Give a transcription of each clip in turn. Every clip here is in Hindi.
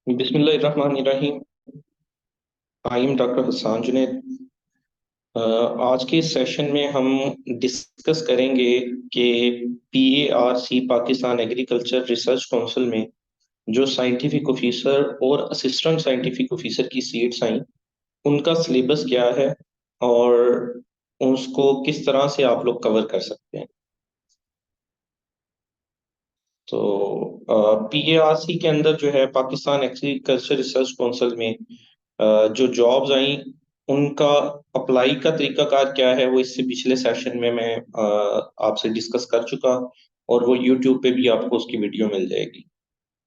बिस्मिल्लाहिर्रहमानिर्रहीम। I am doctor Hasan Junaid. आज के इस सेशन में हम डिस्कस करेंगे कि PARC Pakistan agriculture research council में जो साइंटिफिक ऑफिसर और असिस्टेंट साइंटिफिक ऑफिसर की सीट्स आई उनका सिलेबस क्या है और उसको किस तरह से आप लोग कवर कर सकते हैं। तो पीएआरसी के अंदर जो है पाकिस्तान एग्रीकल्चर रिसर्च काउंसिल में जो जॉब्स आई उनका अप्लाई का तरीकाकार क्या है वो इससे पिछले सेशन में मैं आपसे डिस्कस कर चुका और वो यूट्यूब पे भी आपको उसकी वीडियो मिल जाएगी।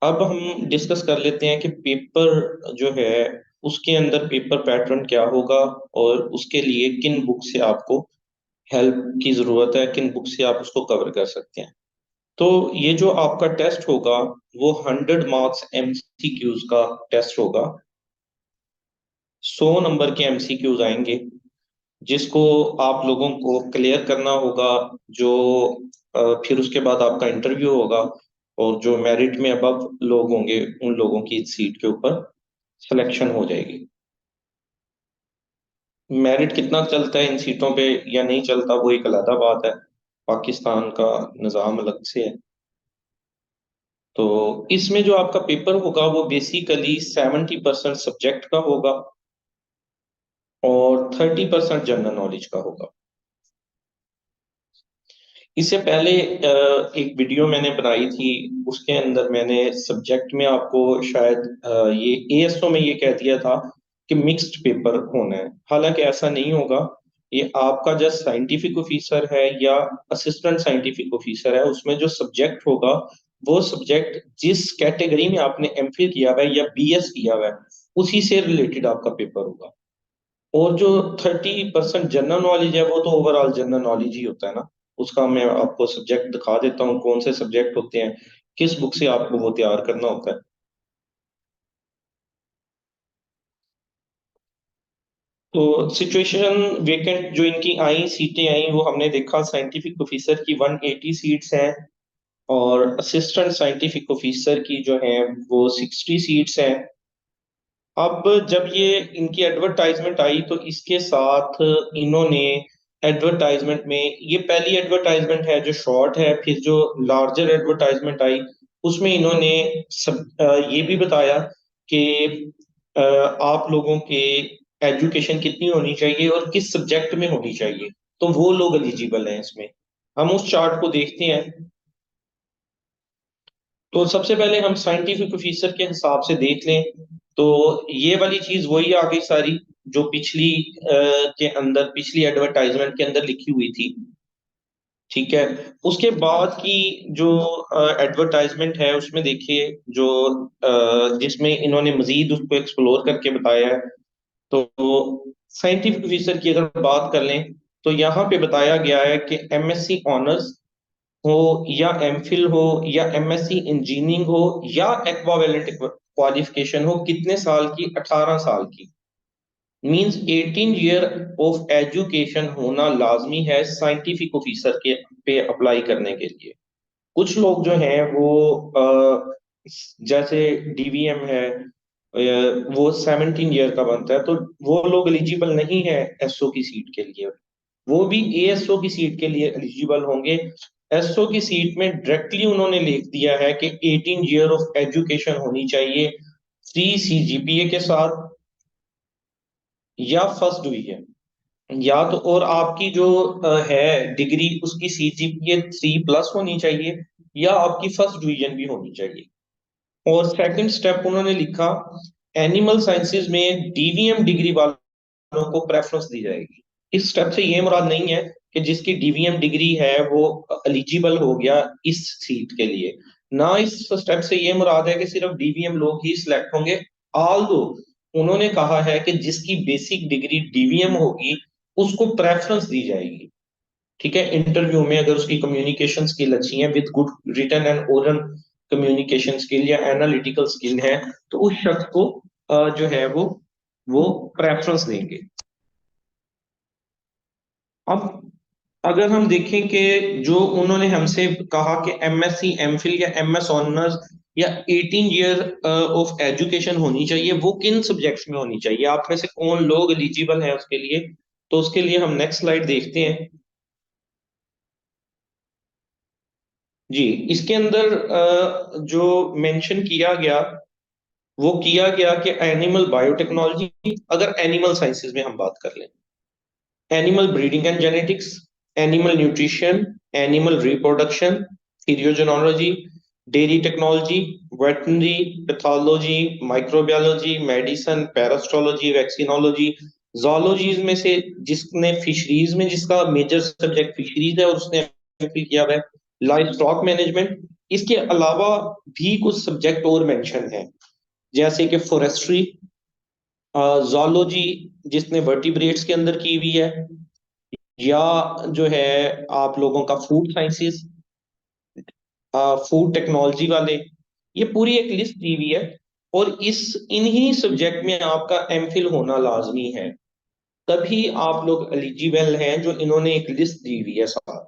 अब हम डिस्कस कर लेते हैं कि पेपर जो है उसके अंदर पेपर पैटर्न क्या होगा और उसके लिए किन बुक से आपको हेल्प की जरूरत है, किन बुक से आप उसको कवर कर सकते हैं। तो ये जो आपका टेस्ट होगा वो 100 मार्क्स एमसीक्यूज का टेस्ट होगा। 100 नंबर के एमसीक्यूज आएंगे जिसको आप लोगों को क्लियर करना होगा। जो फिर उसके बाद आपका इंटरव्यू होगा और जो मेरिट में अबव लोग होंगे उन लोगों की सीट के ऊपर सिलेक्शन हो जाएगी। मेरिट कितना चलता है इन सीटों पे या नहीं चलता वो एक अलग बात है, पाकिस्तान का निज़ाम अलग से है। तो इसमें जो आपका पेपर होगा वो बेसिकली 70% सब्जेक्ट का होगा और 30% जनरल नॉलेज का होगा। इससे पहले एक वीडियो मैंने बनाई थी, उसके अंदर मैंने सब्जेक्ट में आपको शायद ये एएसओ में ये कह दिया था कि मिक्स्ड पेपर होना है। हालांकि ऐसा नहीं होगा। ये आपका जस्ट साइंटिफिक ऑफिसर है या असिस्टेंट साइंटिफिक ऑफिसर है, उसमें जो सब्जेक्ट होगा वो सब्जेक्ट जिस कैटेगरी में आपने एमफिल किया हुआ है या बीएस किया हुआ है उसी से रिलेटेड आपका पेपर होगा। और जो 30% जनरल नॉलेज है वो तो ओवरऑल जनरल नॉलेज ही होता है ना। उसका मैं आपको सब्जेक्ट दिखा देता हूँ कौन से सब्जेक्ट होते हैं, किस बुक से आपको वो तैयार करना होता है। तो सिचुएशन वेकेंट जो इनकी आई सीटें आई वो हमने देखा साइंटिफिक ऑफिसर की 180 सीट्स हैं और असिस्टेंट साइंटिफिक ऑफिसर की जो है वो 60 सीट्स हैं। अब जब ये इनकी एडवर्टाइजमेंट आई तो इसके साथ इन्होंने एडवर्टाइजमेंट में, ये पहली एडवर्टाइजमेंट है जो शॉर्ट है, फिर जो लार्जर एडवर्टाइजमेंट आई उसमें इन्होंने ये भी बताया कि आप लोगों के एजुकेशन कितनी होनी चाहिए और किस सब्जेक्ट में होनी चाहिए, तो वो लोग एलिजिबल हैं इसमें। हम उस चार्ट को देखते हैं। तो सबसे पहले हम साइंटिफिक ऑफिसर के हिसाब से देख लें तो ये वाली चीज वही आ गई सारी जो पिछली के अंदर, पिछली एडवर्टाइजमेंट के अंदर लिखी हुई थी। ठीक है। उसके बाद की जो एडवर्टाइजमेंट है उसमें देखिए जो जिसमें इन्होंने मजीद उसको एक्सप्लोर करके बताया है। तो साइंटिफिक ऑफिसर की अगर बात कर लें तो यहाँ पे बताया गया है कि एमएससी ऑनर्स हो या एमफिल हो या एमएससी इंजीनियरिंग हो या एक्वावेलेंट क्वालिफिकेशन हो, कितने साल की, 18 साल की। मींस 18 ईयर ऑफ एजुकेशन होना लाजमी है साइंटिफिक ऑफिसर के पे अप्लाई करने के लिए। कुछ लोग जो हैं वो जैसे डीवीएम है, वो 17 ईयर का बनता है, तो वो लोग एलिजिबल नहीं है एसओ की सीट के लिए। वो भी एएसओ की सीट के लिए एलिजिबल होंगे। एसओ की सीट में डायरेक्टली उन्होंने लिख दिया है कि 18 ईयर ऑफ एजुकेशन होनी चाहिए, 3 सीजीपीए के साथ या फर्स्ट डिवीजन, या तो और आपकी जो है डिग्री उसकी सीजीपीए 3+ होनी चाहिए या आपकी फर्स्ट डिवीजन भी होनी चाहिए। और सेकंड स्टेप उन्होंने लिखा, एनिमल साइंसेज में डीवीएम डिग्री वालों को प्रेफरेंस दी जाएगी। इस स्टेप से ये मुराद नहीं है कि जिसकी डीवीएम डिग्री है वो एलिजिबल हो गया इस सीट के लिए। ना इस स्टेप से ये मुराद है कि सिर्फ डीवीएम लोग ही सिलेक्ट होंगे। ऑल दो उन्होंने कहा है कि जिसकी बेसिक डिग्री डीवीएम होगी उसको प्रेफरेंस दी जाएगी। ठीक है, इंटरव्यू में अगर उसकी कम्युनिकेशन स्किल अच्छी है with good written and oral communication skill या एनालिटिकल स्किल है तो उस शख्स को जो है वो प्रेफरेंस देंगे। अब अगर हम देखें कि जो उन्होंने हमसे कहा कि एमएससी एमफिल या एमएस ऑनर्स या 18 ईयर ऑफ एजुकेशन होनी चाहिए, वो किन सब्जेक्ट्स में होनी चाहिए, आप में से कौन लोग एलिजिबल हैं उसके लिए? तो उसके लिए हम नेक्स्ट स्लाइड देखते हैं। जी, इसके अंदर जो मेंशन किया गया, वो किया गया कि एनिमल बायोटेक्नोलॉजी, अगर एनिमल साइंसेज में हम बात कर लें, animal breeding and genetics, animal nutrition, animal reproduction, physiology, dairy technology, veterinary, pathology, microbiology, medicine, parasitology, vaccinology, zoologies में से जिसने फिशरीज में, जिसका मेजर सब्जेक्ट फिशरीज है और उसने एमफिल किया हुआ है, लाइफ स्टॉक मैनेजमेंट। इसके अलावा भी कुछ सब्जेक्ट और मेंशन है, जैसे कि फॉरेस्ट्री, जोलॉजी जिसने वर्टिब्रेट्स के अंदर की हुई है, या जो है आप लोगों का फूड साइंसेस, फूड टेक्नोलॉजी वाले, ये पूरी एक लिस्ट दी हुई है। और इस इन्हीं सब्जेक्ट में आपका एमफिल होना लाजमी है, तभी आप लोग एलिजिबल हैं, जो इन्होंने एक लिस्ट दी हुई है साथ।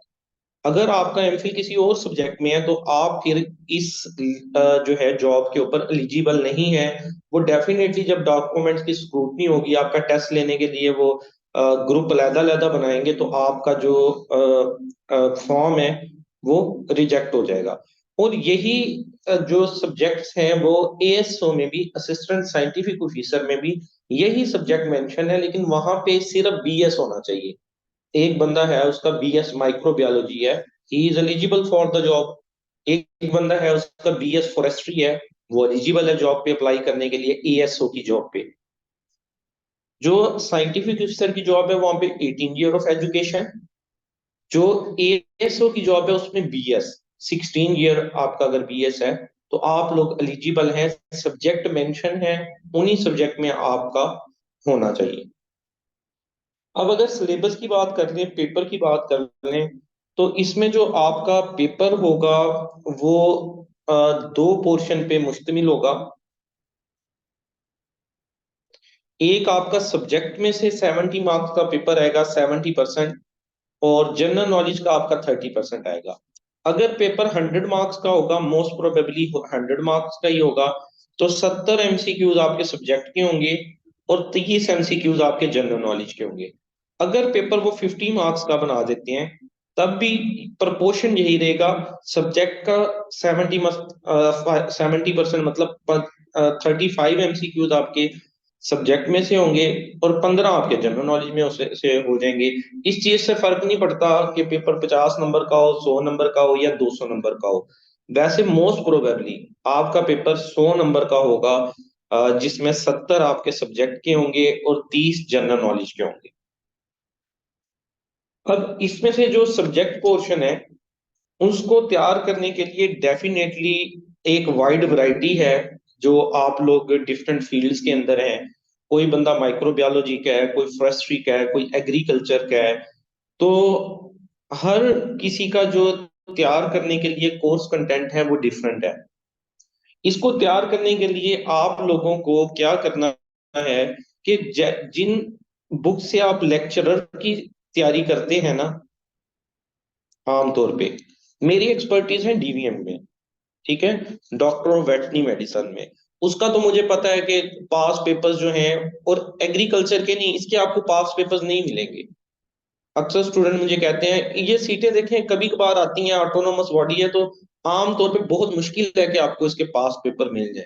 अगर आपका एमफिल किसी और सब्जेक्ट में है तो आप फिर इस जो है जॉब के ऊपर एलिजिबल नहीं है। वो डेफिनेटली जब डॉक्यूमेंट्स की स्क्रूटनी होगी, आपका टेस्ट लेने के लिए वो ग्रुप अलहदा-अलहदा बनाएंगे, तो आपका जो फॉर्म है वो रिजेक्ट हो जाएगा। और यही जो सब्जेक्ट्स हैं वो एएसओ में भी, असिस्टेंट साइंटिफिक ऑफिसर में भी यही सब्जेक्ट मेंशन है, लेकिन वहां पे सिर्फ बीएस होना चाहिए। एक बंदा है उसका बीएस माइक्रोबायोलॉजी है, he is eligible for the job. एक बंदा है उसका बीएस फॉरेस्ट्री है, वो एलिजिबल है जॉब पे अप्लाई करने के लिए, एएसओ की जॉब पे। जो साइंटिफिक ऑफिसर की जॉब है वहां पे 18 ईयर ऑफ एजुकेशन, जो एएसओ की जॉब है उसमें बीएस 16 ईयर, आपका अगर बीएस है तो आप लोग एलिजिबल हैं। सब्जेक्ट मेंशन है, उन्हीं सब्जेक्ट में आपका होना चाहिए। अब अगर सिलेबस की बात कर लें, पेपर की बात कर लें, तो इसमें जो आपका पेपर होगा वो दो पोर्शन पे मुश्तमिल होगा। एक आपका सब्जेक्ट में से 70 मार्क्स का पेपर आएगा, 70%, और जनरल नॉलेज का आपका 30% आएगा। अगर पेपर 100 मार्क्स का होगा, मोस्ट प्रोबेबली 100 मार्क्स का ही होगा, तो 70 एमसीक्यूज आपके सब्जेक्ट के होंगे और 30 एमसीक्यूज आपके जनरल नॉलेज के होंगे। अगर पेपर वो 50 मार्क्स का बना देते हैं, तब भी प्रपोर्शन यही रहेगा, सब्जेक्ट का 70% मतलब 35 एमसीक्यूज आपके सब्जेक्ट में से होंगे और 15 आपके जनरल नॉलेज में से हो जाएंगे। इस चीज से फर्क नहीं पड़ता कि पेपर 50 नंबर का हो, 100 नंबर का हो, या 200 नंबर का हो। वैसे मोस्ट प्रोबेबली आपका पेपर 100 नंबर का होगा, जिसमें 70 आपके सब्जेक्ट के होंगे और 30 जनरल नॉलेज के होंगे। अब इसमें से जो सब्जेक्ट पोर्शन है उसको तैयार करने के लिए डेफिनेटली एक वाइड वैरायटी है। जो आप लोग डिफरेंट फील्ड्स के अंदर हैं, कोई बंदा माइक्रोबायोलॉजी का है, कोई फॉरेस्ट्री का है, कोई एग्रीकल्चर का है, तो हर किसी का जो तैयार करने के लिए कोर्स कंटेंट है वो डिफरेंट है। इसको तैयार करने के लिए आप लोगों को क्या करना है कि जिन बुक से आप लेक्चरर की तैयारी करते हैं ना, आमतौर पे मेरी एक्सपर्टीज है डीवीएम में, ठीक है, डॉक्टर ऑफ वेटरनरी मेडिसिन में। उसका तो मुझे पता है कि पास पेपर्स जो हैं, और एग्रीकल्चर के नहीं, इसके आपको पास पेपर्स नहीं मिलेंगे। अक्सर स्टूडेंट मुझे कहते हैं ये सीटें देखें कभी कभार आती हैं, ऑटोनोमस बॉडी है, तो आम तौर पे बहुत मुश्किल है कि आपको इसके पास पेपर मिल जाए।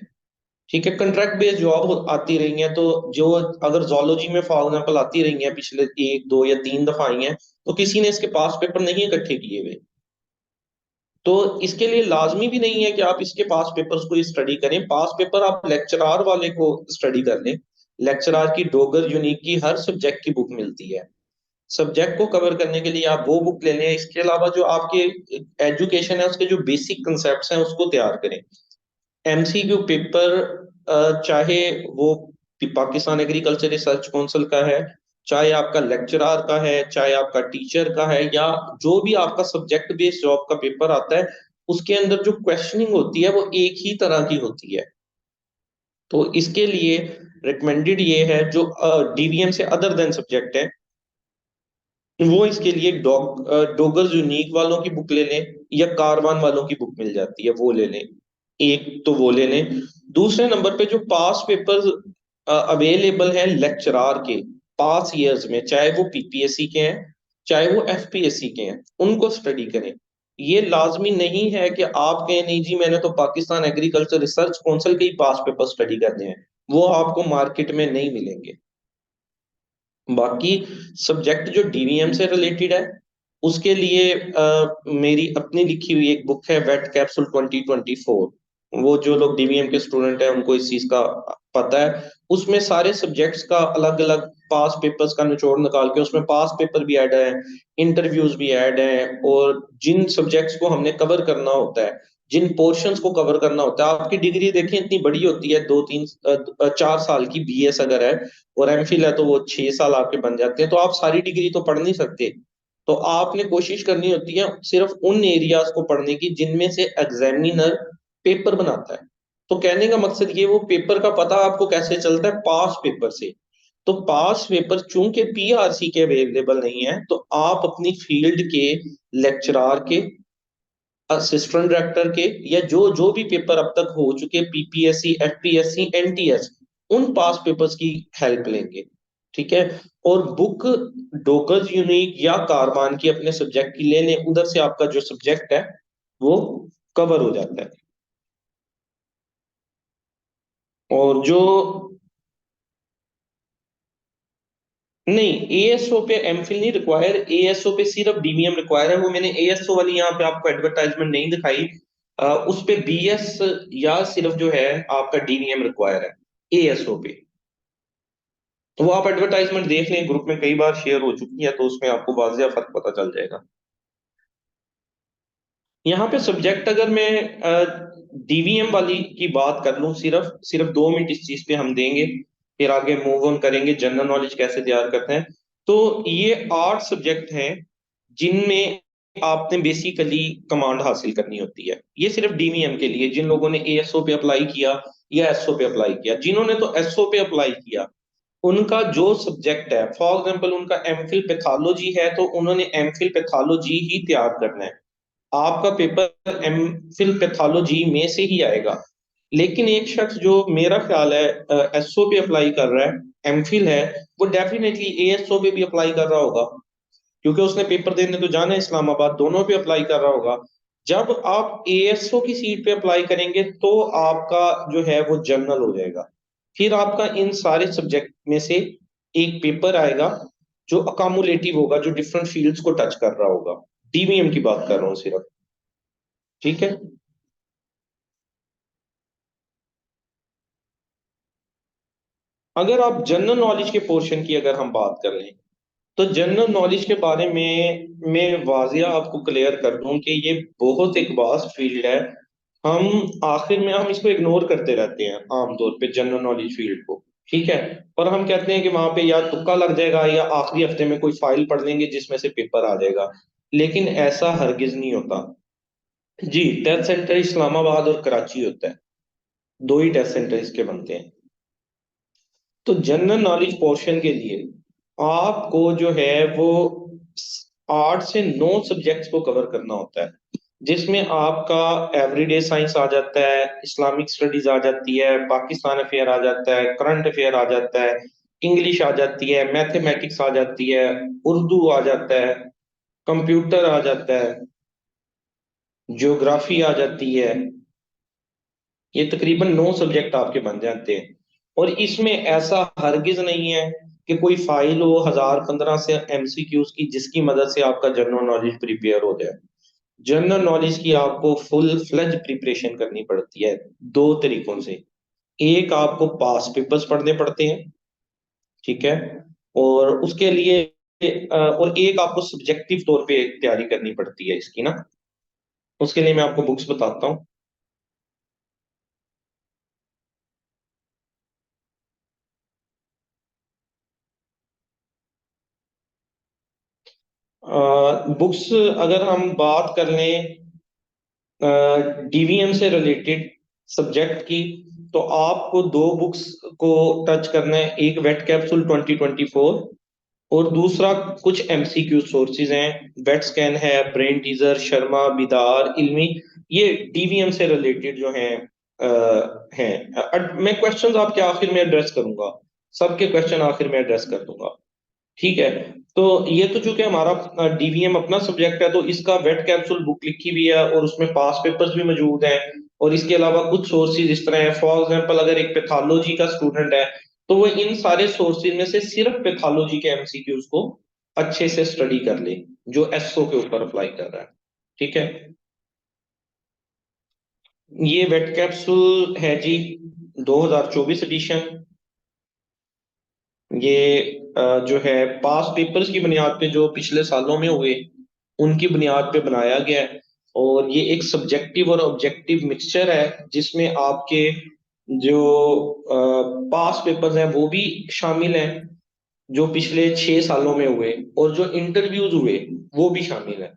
ठीक है, कंट्रैक्ट बेस्ड जॉब आती रही है, तो जो अगर जोलॉजी में फॉर एग्जाम्पल आती रही है, पिछले एक दो या तीन दफा आई हैं, तो किसी ने इसके पास पेपर नहीं इकट्ठे किए हुए। तो इसके लिए लाजमी भी नहीं है कि आप इसके पास पेपर्स को स्टडी करें, पास पेपर आप लेक्चरार वाले को स्टडी कर लें। लेक्चरार की डोगर यूनिक की हर सब्जेक्ट की बुक मिलती है, सब्जेक्ट को कवर करने के लिए आप वो बुक ले लें। इसके अलावा जो आपके एजुकेशन है उसके जो बेसिक कंसेप्ट हैं उसको तैयार करें। एमसीक्यू पेपर चाहे वो पाकिस्तान एग्रीकल्चर रिसर्च काउंसिल का है, चाहे आपका लेक्चरार का है, चाहे आपका टीचर का है, या जो भी आपका सब्जेक्ट बेस्ड जॉब का पेपर आता है, उसके अंदर जो क्वेश्चनिंग होती है वो एक ही तरह की होती है। तो इसके लिए रिकमेंडेड ये है, जो डीवीएम से अदर देन सब्जेक्ट है, वो इसके लिए डॉगर्स यूनिक वालों की बुक ले लें, या कारवान वालों की बुक मिल जाती है वो ले लें। एक तो वो ले लें। दूसरे नंबर पे जो पास पेपर्स अवेलेबल हैं लेक्चरार के पास ईयर्स में, चाहे वो पीपीएससी के हैं चाहे वो एफपीएससी के हैं, उनको स्टडी करें। ये लाजमी नहीं है कि आप कहें नहीं जी मैंने तो पाकिस्तान एग्रीकल्चर रिसर्च काउंसिल के ही पास पेपर स्टडी करने हैं, वो आपको मार्केट में नहीं मिलेंगे। बाकी सब्जेक्ट जो डीवीएम से रिलेटेड है उसके लिए मेरी अपनी लिखी हुई एक बुक है, वेट कैप्सूल 2024। वो जो लोग डीवीएम के स्टूडेंट हैं उनको इस चीज का पता है। उसमें सारे सब्जेक्ट्स का अलग अलग पास पेपर्स का निचोड़ निकाल के उसमें पास पेपर भी ऐड है, इंटरव्यूज भी ऐड हैं, और जिन सब्जेक्ट्स को हमने कवर करना होता है, जिन पोर्शंस को कवर करना होता है। आपकी डिग्री देखें इतनी बड़ी होती है, 4 साल की बीएस अगर है, और एमफिल है तो वो 6 साल आपके बन जाते हैं। तो आप सारी डिग्री तो पढ़ नहीं सकते। तो आपने कोशिश करनी होती है सिर्फ उन एरियाज को पढ़ने की जिनमें से एग्जामिनर पेपर बनाता है। तो कहने का मकसद ये, वो पेपर का पता आपको कैसे चलता है? पास पेपर से। तो पास पेपर चूंकि पीआरसी के अवेलेबल नहीं है, तो आप अपनी फील्ड के लेक्चरार के, असिस्टेंट डायरेक्टर के, या जो जो भी पेपर अब तक हो चुके, पीपीएससी एफपीएससी एनटीएस, उन पास पेपर्स की हेल्प लेंगे। ठीक है। और बुक डोकर्स यूनिक या कारवान की अपने सब्जेक्ट की ले लें, उधर से आपका जो सब्जेक्ट है वो कवर हो जाता है। और जो नहीं, एएसओ पे एमफिल नहीं रिक्वायर, एएसओ पे सिर्फ डीवीएम रिक्वायर है। वो मैंने एएसओ वाली यहाँ पे आपको एडवर्टाइजमेंट नहीं दिखाई। उस पे बीएस या सिर्फ जो है आपका डीवीएम रिक्वायर है एएसओ पे। तो वो आप एडवर्टाइजमेंट देख लें, ग्रुप में कई बार शेयर हो चुकी है, तो उसमें आपको वाजिया फर्क पता चल जाएगा। यहाँ पे सब्जेक्ट अगर मैं डीवीएम वाली की बात कर लूं, सिर्फ सिर्फ 2 मिनट इस चीज पे हम देंगे, फिर आगे मूव ऑन करेंगे जनरल नॉलेज कैसे तैयार करते हैं। तो ये 8 सब्जेक्ट हैं जिनमें आपने बेसिकली कमांड हासिल करनी होती है। ये सिर्फ डीवीएम के लिए, जिन लोगों ने एएसओ पे अप्लाई किया या एसओ पे अप्लाई किया। जिन्होंने तो एसओ पे अप्लाई किया, उनका जो सब्जेक्ट है, फॉर एग्जाम्पल उनका एमफिल पैथोलॉजी है, तो उन्होंने एमफिल पैथोलॉजी ही तैयार करना है। आपका पेपर एमफिल पैथोलॉजी में से ही आएगा। लेकिन एक शख्स जो मेरा ख्याल है एसओ पे अप्लाई कर रहा है, एमफिल है, वो डेफिनेटली एएसओ पे भी अप्लाई कर रहा होगा, क्योंकि उसने पेपर देने तो जाना है इस्लामाबाद, दोनों पे अप्लाई कर रहा होगा। जब आप एएसओ की सीट पे अप्लाई करेंगे तो आपका जो है वो जनरल हो जाएगा। फिर आपका इन सारे सब्जेक्ट में से एक पेपर आएगा जो अकामुलेटिव होगा, जो डिफरेंट फील्ड्स को टच कर रहा होगा। डीवीएम की बात कर रहा हूँ सिर्फ। ठीक है। अगर आप जनरल नॉलेज के पोर्शन की अगर हम बात कर लें, तो जनरल नॉलेज के बारे में मैं वाजिया आपको क्लियर कर दूं कि ये बहुत एक वास्ट फील्ड है। हम आखिर में हम इसको इग्नोर करते रहते हैं आमतौर पे जनरल नॉलेज फील्ड को। ठीक है। और हम कहते हैं कि वहां पे या तुक्का लग जाएगा या आखिरी हफ्ते में कोई फाइल पढ़ लेंगे जिसमें से पेपर आ जाएगा। लेकिन ऐसा हरगिज नहीं होता। जी, टेस्ट सेंटर इस्लामाबाद और कराची होता है, दो ही टेस्ट सेंटर इसके बनते हैं। तो जनरल नॉलेज पोर्शन के लिए आपको जो है वो 8 से 9 सब्जेक्ट्स को कवर करना होता है, जिसमें आपका एवरीडे साइंस आ जाता है, इस्लामिक स्टडीज आ जाती है, पाकिस्तान अफेयर आ जाता है, करंट अफेयर आ जाता है, इंग्लिश आ जाती है, मैथमेटिक्स आ जाती है, उर्दू आ जाता है, कंप्यूटर आ जाता है, ज्योग्राफी आ जाती है। ये तकरीबन 9 सब्जेक्ट आपके बन जाते हैं। और इसमें ऐसा हरगिज नहीं है कि कोई फाइल हो 1015 से एमसीक्यूज की जिसकी मदद से आपका जनरल नॉलेज प्रिपेयर हो जाए। जनरल नॉलेज की आपको फुल फ्लेज प्रिपरेशन करनी पड़ती है 2 तरीकों से। एक, आपको पास पेपर्स पढ़ने पड़ते हैं। ठीक है। और उसके लिए और एक आपको सब्जेक्टिव तौर पे तैयारी करनी पड़ती है इसकी ना। उसके लिए मैं आपको बुक्स बताता हूँ। बुक्स अगर हम बात कर लें डीवीएम से रिलेटेड सब्जेक्ट की, तो आपको 2 बुक्स को टच करना है। एक वेट कैप्सूल 2024 और दूसरा कुछ एमसीक्यू सोर्सेज हैं, वेट स्कैन है, ब्रेन टीजर, शर्मा, बिदार, इल्मी, ये डीवीएम से रिलेटेड जो हैं हैं। मैं क्वेश्चंस आपके आखिर में एड्रेस करूंगा, सबके क्वेश्चन आखिर में एड्रेस कर दूंगा। ठीक है। तो ये तो चूंकि हमारा डीवीएम अपना सब्जेक्ट है, तो इसका वेट कैप्सूल बुक लिखी हुई है और उसमें पास पेपर्स भी मौजूद हैं। और इसके अलावा कुछ सोर्सेज इस तरह है, फॉर एग्जांपल अगर एक पैथोलॉजी का स्टूडेंट है तो वो इन सारे सोर्सेज में से सिर्फ पैथोलॉजी के एमसीक्यूज को अच्छे से स्टडी कर ले, जो एसओ के ऊपर अप्लाई कर रहा है। ठीक है। ये वेट कैप्सूल है जी, 2024 एडिशन। ये जो है पास पेपर्स की बुनियाद पे जो पिछले सालों में हुए उनकी बुनियाद पे बनाया गया है। और ये एक सब्जेक्टिव और ऑब्जेक्टिव मिक्सचर है, जिसमें आपके जो पास पेपर्स हैं वो भी शामिल हैं, जो पिछले 6 सालों में हुए, और जो इंटरव्यूज हुए वो भी शामिल है।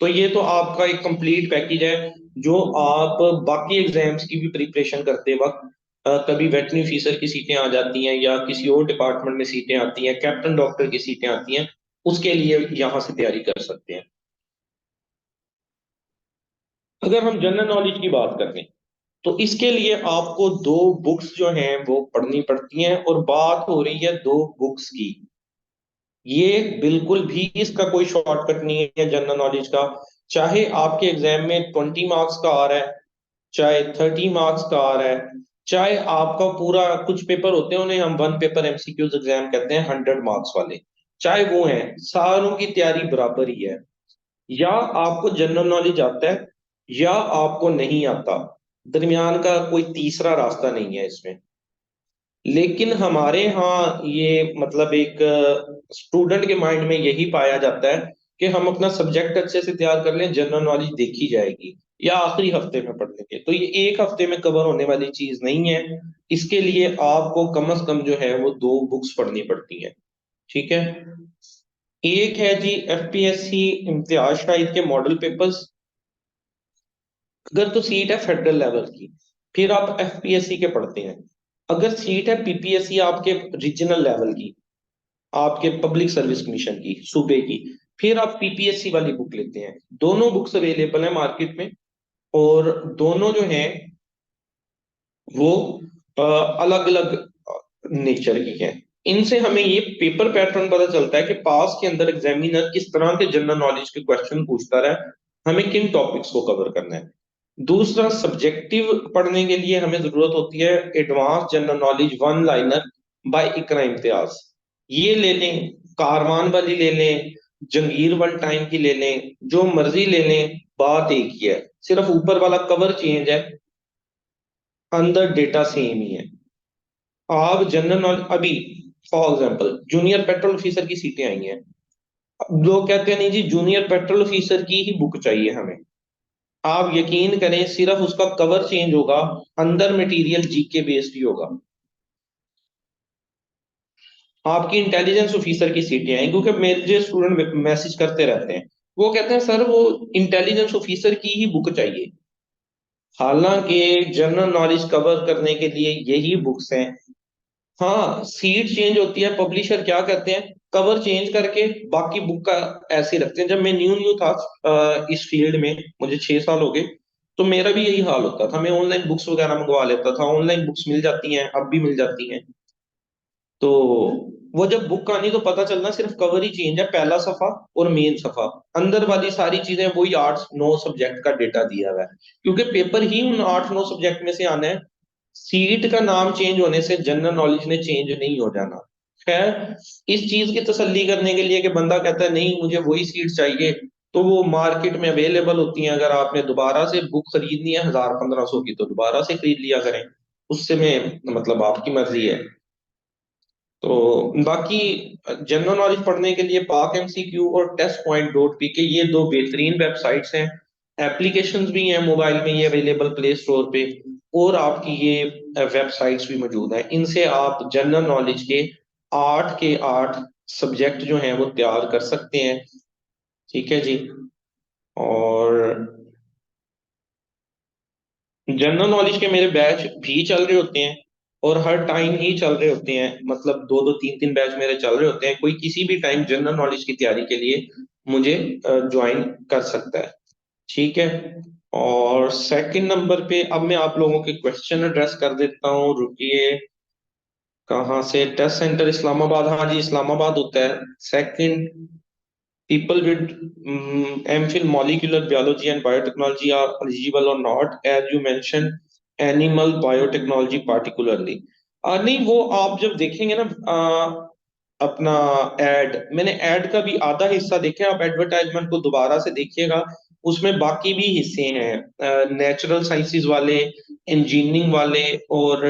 तो ये तो आपका एक कंप्लीट पैकेज है, जो आप बाकी एग्जाम्स की भी प्रिपरेशन करते वक्त कभी वेटरनरी ऑफिसर की सीटें आ जाती हैं या किसी और डिपार्टमेंट में सीटें आती हैं, कैप्टन डॉक्टर की सीटें आती हैं, उसके लिए यहाँ से तैयारी कर सकते हैं। अगर हम जनरल नॉलेज की बात करें तो इसके लिए आपको दो बुक्स जो हैं वो पढ़नी पड़ती हैं, और बात हो रही है दो बुक्स की। ये बिल्कुल भी इसका कोई शॉर्टकट नहीं है जनरल नॉलेज का। चाहे आपके एग्जाम में 20 मार्क्स का आ रहा है, चाहे 30 मार्क्स का आ रहा है, चाहे आपका पूरा कुछ पेपर होते हैं उन्हें हम वन पेपर एमसीक्यूज एग्जाम कहते हैं, 100 मार्क्स वाले, चाहे वो हैं, सारों की तैयारी बराबर ही है। या आपको जनरल नॉलेज आता है या आपको नहीं आता, दरमियान का कोई तीसरा रास्ता नहीं है इसमें। लेकिन हमारे यहाँ ये मतलब एक स्टूडेंट के माइंड में यही पाया जाता है कि हम अपना सब्जेक्ट अच्छे से तैयार कर लें, जनरल नॉलेज देखी जाएगी या आखिरी हफ्ते में पढ़ लेंगे। तो ये एक हफ्ते में कवर होने वाली चीज नहीं है। इसके लिए आपको कम से कम जो है वो दो बुक्स पढ़नी पड़ती हैं। ठीक है। एक है जी एफपीएससी इम्तियाज शाहिद के मॉडल पेपर्स, अगर तो सीट है फेडरल लेवल की फिर आप एफपीएससी के पढ़ते हैं। अगर सीट है पीपीएससी आपके रीजनल लेवल की, आपके पब्लिक सर्विस कमीशन की, सूबे की, फिर आप पीपीएससी वाली बुक लेते हैं। दोनों बुक्स अवेलेबल है मार्केट में, और दोनों जो हैं वो अलग अलग नेचर की हैं। इनसे हमें ये पेपर पैटर्न पता चलता है कि पास के अंदर एग्जामिनर किस तरह के जनरल नॉलेज के क्वेश्चन पूछता रहा, हमें किन टॉपिक्स को कवर करना है। दूसरा, सब्जेक्टिव पढ़ने के लिए हमें जरूरत होती है advance general knowledge one liner by Iqra Imtiaz. ये ले लें, कारवान वाली ले लें, जंगीर वन टाइम की ले लें, जो मर्जी ले लें, बात एक ही है, सिर्फ ऊपर वाला कवर चेंज है, अंदर डेटा सेम ही है। आप जनरल नॉलेज अभी for example junior petrol officer की सीटें आई हैं, अब लोग कहते हैं नहीं जी जूनियर पेट्रोल ऑफिसर की ही बुक चाहिए हमें। आप यकीन करें सिर्फ उसका कवर चेंज होगा, अंदर मटेरियल जीके बेस्ड ही होगा। आपकी इंटेलिजेंस ऑफिसर की सीटें आई, क्योंकि मेरे जो स्टूडेंट मैसेज करते रहते हैं वो कहते हैं सर वो इंटेलिजेंस ऑफिसर की ही बुक चाहिए। हालांकि जनरल नॉलेज कवर करने के लिए यही बुक्स हैं। हाँ, सीट चेंज होती है, पब्लिशर क्या कहते हैं कवर चेंज करके बाकी बुक का ऐसे ही रखते हैं। जब मैं न्यू न्यू था इस फील्ड में, मुझे 6 साल हो गए, तो मेरा भी यही हाल होता था। मैं ऑनलाइन बुक्स वगैरह मंगवा लेता था, ऑनलाइन बुक्स मिल जाती हैं, अब भी मिल जाती हैं। तो वो जब बुक आनी तो पता चलना सिर्फ कवर ही चेंज है, पहला सफा और मेन सफा, अंदर वाली सारी चीजें वही 8 9 सब्जेक्ट का डेटा दिया हुआ है, क्योंकि पेपर ही उन 8 9 सब्जेक्ट में से आना है। सीट का नाम चेंज होने से जनरल नॉलेज ने चेंज नहीं हो जाना। खैर, इस चीज की तसल्ली करने के लिए कि बंदा कहता है नहीं मुझे वही सीट चाहिए, तो वो मार्केट में अवेलेबल होती हैं। अगर आपने दोबारा से बुक खरीदनी है 1000 1500 की, तो दोबारा से खरीद लिया करें, उससे में मतलब आपकी मर्जी है। तो बाकी जनरल नॉलेज पढ़ने के लिए पाक एमसीक्यू और टेस्ट पॉइंट डॉट पी के ये दो बेहतरीन वेबसाइट्स हैं। एप्लीकेशंस भी हैं मोबाइल में ये अवेलेबल प्ले स्टोर पे, और आपकी ये वेबसाइट्स भी मौजूद हैं। इनसे आप जनरल नॉलेज के 8 के 8 सब्जेक्ट जो हैं वो तैयार कर सकते हैं। ठीक है जी। और जनरल नॉलेज के मेरे बैच भी चल रहे होते हैं। और हर टाइम ही चल रहे होते हैं, मतलब दो दो तीन तीन बैच मेरे चल रहे होते हैं, कोई किसी भी टाइम जनरल नॉलेज की तैयारी के लिए मुझे ज्वाइन कर सकता है। ठीक है। और सेकंड नंबर पे अब मैं आप लोगों के क्वेश्चन एड्रेस कर देता हूँ, रुकिए। कहाँ से? टेस्ट सेंटर इस्लामाबाद, हाँ जी इस्लामाबाद होता है। Second, people with MPhil molecular biology and biotechnology are eligible or not, as you mentioned animal biotechnology particularly। नहीं, वो आप जब देखेंगे ना अपना एड, मैंने एड का भी आधा हिस्सा देखा है, आप एडवर्टाइजमेंट को दोबारा से देखिएगा, उसमें बाकी भी हिस्से हैं, नेचुरल साइंसेज वाले, इंजीनियरिंग वाले, और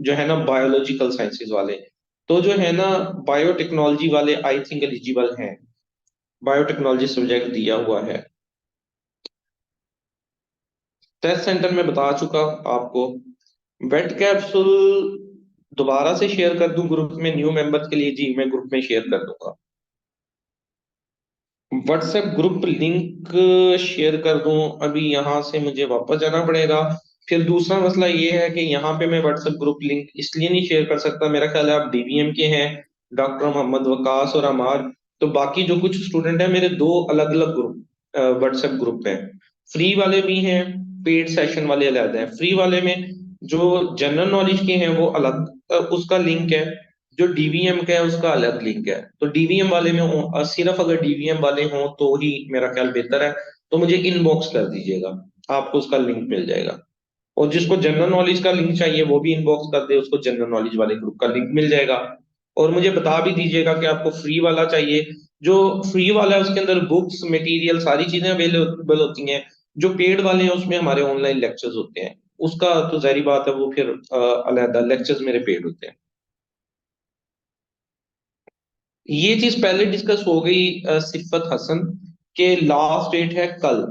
जो है ना बायोलॉजिकल साइंसेज वाले। तो जो है ना बायोटेक्नोलॉजी वाले आई थिंक एलिजिबल हैं, बायोटेक्नोलॉजी सब्जेक्ट दिया हुआ है। टेस्ट सेंटर में बता चुका आपको। वेट कैप्सूल दोबारा से शेयर कर दूं ग्रुप में न्यू मेंबर्स के लिए? जी मैं ग्रुप में शेयर कर दूंगा। व्हाट्सएप ग्रुप लिंक शेयर कर दूं? अभी यहाँ से मुझे वापस जाना पड़ेगा। फिर दूसरा मसला ये है कि यहाँ पे मैं व्हाट्सएप ग्रुप लिंक इसलिए नहीं शेयर कर सकता, मेरा ख्याल है आप डीवीएम के हैं, डॉक्टर मोहम्मद वकास और अमार। तो बाकी जो कुछ स्टूडेंट हैं मेरे, दो अलग अलग ग्रुप व्हाट्सएप ग्रुप हैं। फ्री वाले भी हैं, पेड सेशन वाले अलग हैं। फ्री वाले में जो जनरल नॉलेज के हैं वो अलग उसका लिंक है, जो डीवीएम का है उसका अलग लिंक है। तो डीवीएम वाले में सिर्फ अगर डीवीएम वाले हों तो ही मेरा ख्याल बेहतर है। तो मुझे इनबॉक्स कर दीजिएगा, आपको उसका लिंक मिल जाएगा। और जिसको जनरल नॉलेज का लिंक चाहिए वो भी इनबॉक्स कर दे, उसको जनरल नॉलेज वाले ग्रुप का लिंक मिल जाएगा। और मुझे बता भी दीजिएगा कि आपको फ्री वाला चाहिए। जो फ्री वाला है उसके अंदर बुक्स मटेरियल सारी चीजें अवेलेबल होती हैं। जो पेड वाले हैं उसमें हमारे ऑनलाइन लेक्चर्स होते हैं, उसका तो जाहिर बात है वो फिर अलहदा लेक्चर्स मेरे पेड होते हैं। ये चीज पहले डिस्कस हो गई सिफत हसन के लास्ट डेट है कल।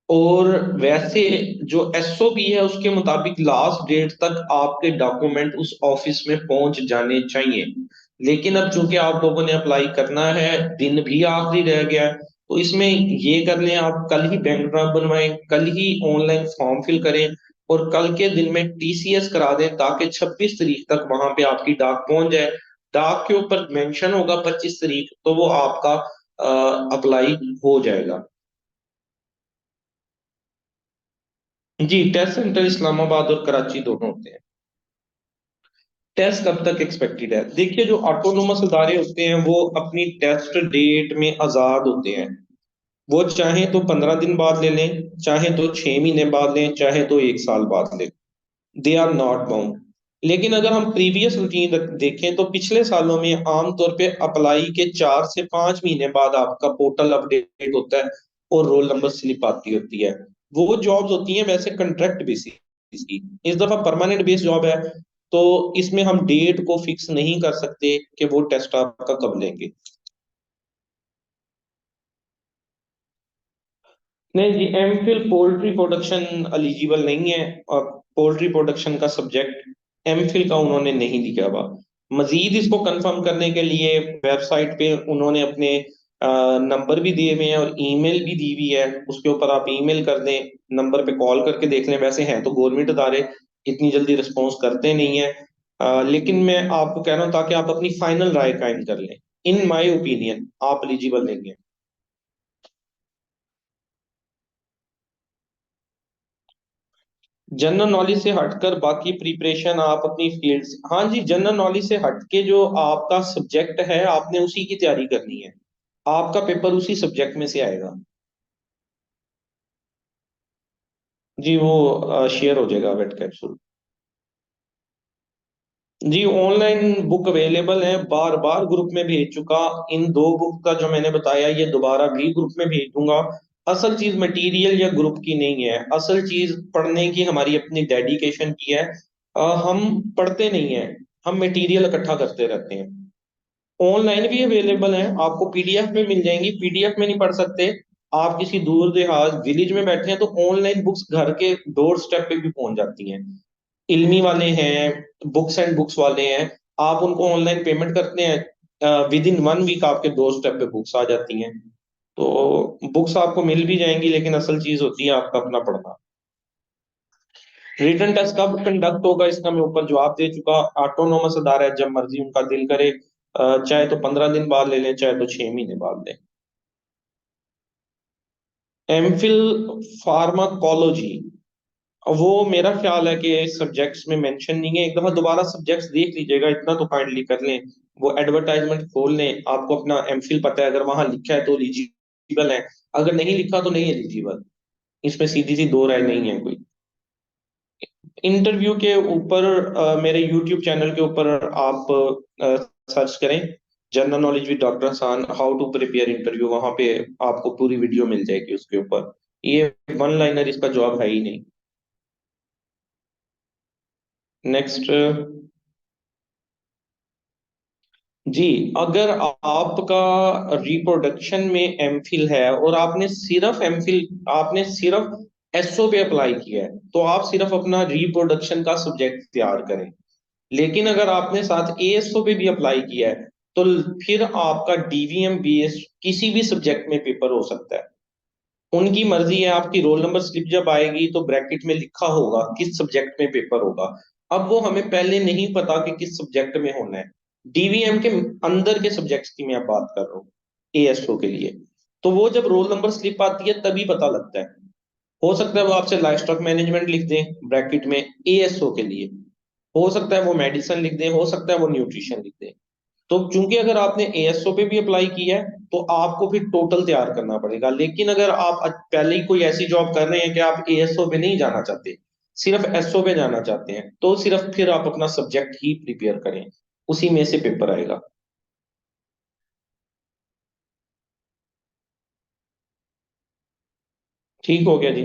और वैसे जो एसओपी है उसके मुताबिक लास्ट डेट तक आपके डॉक्यूमेंट उस ऑफिस में पहुंच जाने चाहिए। लेकिन अब चूंकि आप लोगों ने अप्लाई करना है, दिन भी आखिरी रह गया है, तो इसमें ये कर लें, आप कल ही बैंक ड्राफ्ट बनवाएं, कल ही ऑनलाइन फॉर्म फिल करें, और कल के दिन में टीसीएस करा दें, ताकि 26 तारीख तक वहां पे आपकी डाक पहुंच जाए। डाक के ऊपर मेंशन होगा 25 तारीख, तो वो आपका अप्लाई हो जाएगा। जी टेस्ट सेंटर इस्लामाबाद और कराची दोनों होते हैं। टेस्ट कब तक एक्सपेक्टेड है? देखिए जो ऑटोनोमस इदारे होते हैं वो अपनी टेस्ट डेट में आजाद होते हैं। वो चाहे तो 15 दिन बाद ले लें, चाहे तो 6 महीने बाद लें, चाहे तो 1 साल बाद लें। They are not bound. लेकिन अगर हम प्रीवियस रूटीन देखें तो पिछले सालों में आमतौर पे अप्लाई के 4 से 5 महीने बाद आपका पोर्टल अपडेट होता है और रोल नंबर स्लिप आती होती है। वो जॉब्स होती हैं वैसे कंट्रैक्ट बेसिस की, इस दफा परमानेंट बेस जॉब है, तो इसमें हम डेट को फिक्स नहीं कर सकते कि वो टेस्ट आपका कब लेंगे। नहीं जी, एमफिल पोल्ट्री प्रोडक्शन एलिजिबल नहीं है, और पोल्ट्री प्रोडक्शन का सब्जेक्ट एमफिल का उन्होंने नहीं लिखा हुआ। मजीद इसको कंफर्म करने के लिए वेबसाइट पे उन्होंने अपने नंबर भी दिए हुए हैं और ईमेल भी दी हुई है, उसके ऊपर आप ईमेल कर दें, नंबर पे कॉल करके देख लें। वैसे हैं तो गवर्नमेंट अदारे इतनी जल्दी रिस्पॉन्स करते नहीं है, लेकिन मैं आपको कह रहा हूँ ताकि आप अपनी फाइनल राय कायम कर लें। इन माई ओपिनियन आप एलिजिबल नहीं है। जनरल नॉलेज से हटकर बाकी प्रिपरेशन आप अपनी फील्ड से, हाँ जी जनरल नॉलेज से हटके जो आपका सब्जेक्ट है आपने उसी की तैयारी करनी है, आपका पेपर उसी सब्जेक्ट में से आएगा। जी वो शेयर हो जाएगा वेट कैप्सूल। जी ऑनलाइन बुक अवेलेबल है, बार बार ग्रुप में भेज चुका। इन दो बुक का जो मैंने बताया ये दोबारा भी ग्रुप में भेज दूंगा। असल चीज मटेरियल या ग्रुप की नहीं है, असल चीज पढ़ने की हमारी अपनी डेडिकेशन की है। हम पढ़ते नहीं है, हम मटेरियल इकट्ठा करते रहते हैं। ऑनलाइन भी अवेलेबल है, आपको पीडीएफ में मिल जाएंगी। पीडीएफ में नहीं पढ़ सकते, आप किसी दूर देहात विलेज में बैठे हैं तो ऑनलाइन बुक्स घर के डोर स्टेप पे भी पहुंच जाती हैं। इल्मी वाले हैं, बुक्स एंड बुक्स वाले हैं, आप उनको ऑनलाइन पेमेंट करते हैं, विद इन 1 वीक आपके डोर स्टेप पे बुक्स आ जाती हैं। तो बुक्स आपको मिल भी जाएंगी, लेकिन असल चीज होती है आपका अपना पढ़ना। रिटर्न टेस्ट कब कंडक्ट होगा इसका मैं ऊपर जवाब दे चुका। ऑटोनोमस अदारा है, जब मर्जी उनका दिल करे, चाहे तो 15 दिन बाद ले लें, चाहे तो 6 महीने बाद लें। एमफिल फार्माकोलॉजी, वो मेरा ख्याल है कि सब्जेक्ट्स में मेंशन नहीं है। एक दफा दोबारा सब्जेक्ट्स देख लीजिएगा, इतना तो काइंडली कर लें। वो एडवर्टाइजमेंट खोल लें, आपको अपना एमफिल पता है, अगर वहां लिखा है तो एलिजिबल है, अगर नहीं लिखा तो नहीं एलिजिबल। इसमें सीधी सी दो राय नहीं है कोई। इंटरव्यू के ऊपर मेरे यूट्यूब चैनल के ऊपर आप सर्च करें, general knowledge with doctor Hasan, how to prepare interview, वहां पे आपको पूरी वीडियो मिल जाएगी उसके ऊपर। ये वन लाइनर इसका जवाब है ही नहीं। नेक्स्ट। जी, अगर आपका रिप्रोडक्शन में एमफिल है और आपने सिर्फ एसओ पे अप्लाई किया है, तो आप सिर्फ अपना रिप्रोडक्शन का सब्जेक्ट तैयार करें। लेकिन अगर आपने साथ एएसओ पे भी अप्लाई किया है, तो फिर आपका डीवीएम बीएस किसी भी सब्जेक्ट में पेपर हो सकता है। उनकी मर्जी है, आपकी रोल नंबर स्लिप जब आएगी तो ब्रैकेट में लिखा होगा किस सब्जेक्ट में पेपर होगा। अब वो हमें पहले नहीं पता कि किस सब्जेक्ट में होना है। डीवीएम के अंदर के सब्जेक्ट्स की मैं बात कर रहा हूँ, एएसओ के लिए। तो वो जब रोल नंबर स्लिप आती है तभी पता लगता है। हो सकता है वो आपसे लाइफ स्टॉक मैनेजमेंट लिख दें ब्रैकेट में एएसओ के लिए, हो सकता है वो मेडिसिन लिख दें, हो सकता है वो न्यूट्रिशन लिख दें। तो चूंकि अगर आपने एएसओ पे भी अप्लाई किया है, तो आपको फिर टोटल तैयार करना पड़ेगा। लेकिन अगर आप पहले ही कोई ऐसी जॉब कर रहे हैं कि आप एएसओ पे नहीं जाना चाहते, सिर्फ एसओ पे जाना चाहते हैं, तो सिर्फ फिर आप अपना सब्जेक्ट ही प्रिपेयर करें, उसी में से पेपर आएगा। ठीक हो गया जी।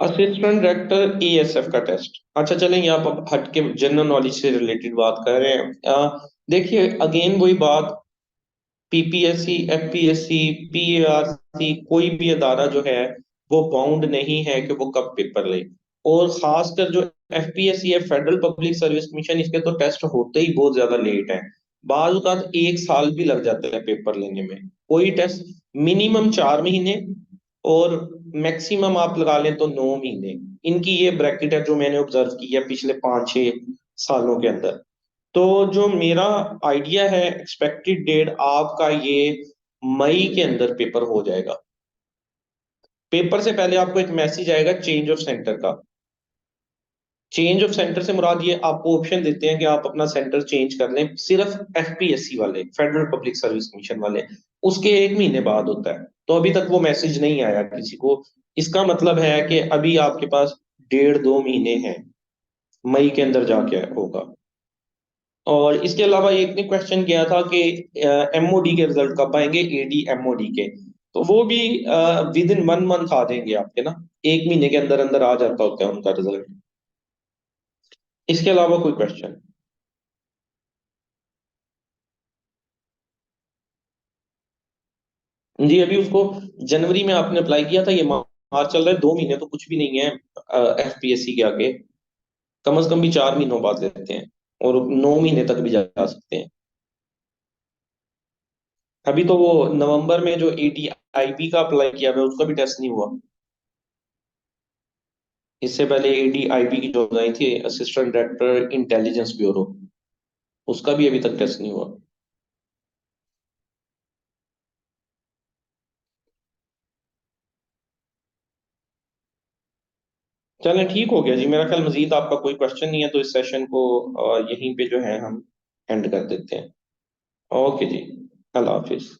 असिस्टेंट डायरेक्टर ईएसएफ का टेस्ट, अच्छा चलें, यहाँ पर हट के जनरल नॉलेज से रिलेटेड बात कर रहे हैं। देखिए अगेन वही बात, पीपीएससी, एफपीएससी, पीएआरसी, कोई भी अदारा जो है वो बाउंड नहीं है कि वो कब पेपर ले। और खासकर जो एफपीएससी है, फेडरल पब्लिक सर्विस कमीशन, इसके तो टेस्ट होते ही बहुत ज्यादा लेट है। बाज का 1 साल भी लग जाता है पेपर लेने में। कोई टेस्ट मिनिमम 4 महीने, और मैक्सिमम आप लगा लें तो 9 महीने। इनकी ये ब्रैकेट है जो मैंने ऑब्जर्व की है पिछले 5-6 सालों के अंदर। तो जो मेरा आइडिया है, एक्सपेक्टेड डेट आपका ये मई के अंदर पेपर हो जाएगा। पेपर से पहले आपको एक मैसेज आएगा चेंज ऑफ सेंटर का। चेंज ऑफ सेंटर से मुराद ये आपको ऑप्शन देते हैं कि आप अपना सेंटर चेंज कर लें, सिर्फ एफपीएससी वाले, फेडरल पब्लिक सर्विस कमीशन वाले। उसके 1 महीने बाद होता है, तो अभी तक वो मैसेज नहीं आया किसी को। इसका मतलब है कि अभी आपके पास 1.5-2 महीने हैं, मई के अंदर जाके होगा। और इसके अलावा एक ने क्वेश्चन किया था कि एमओडी के रिजल्ट कब आएंगे, एडी एमओडी के। तो वो भी विद इन 1 मंथ आ जाएंगे आपके ना, 1 महीने के अंदर अंदर आ जाता होता है उनका रिजल्ट। इसके अलावा कोई क्वेश्चन? जी, अभी उसको जनवरी में आपने अप्लाई किया था, ये मार्च चल रहा है, 2 महीने तो कुछ भी नहीं है एफपीएससी के आगे। कम से कम भी 4 महीनों बाद लेते हैं, और 9 महीने तक भी जा सकते हैं। अभी तो वो नवंबर में जो एडी आईबी का अप्लाई किया हुआ है, उसका भी टेस्ट नहीं हुआ। इससे पहले एडी आईबी की जॉब आई थी, असिस्टेंट डायरेक्टर इंटेलिजेंस ब्यूरो, उसका भी अभी तक टेस्ट नहीं हुआ। चलें, ठीक हो गया जी, मेरा ख्याल मजीद आपका कोई क्वेश्चन नहीं है, तो इस सेशन को यहीं पे जो है हम एंड कर देते हैं। ओके जी, अल्लाह हाफिज।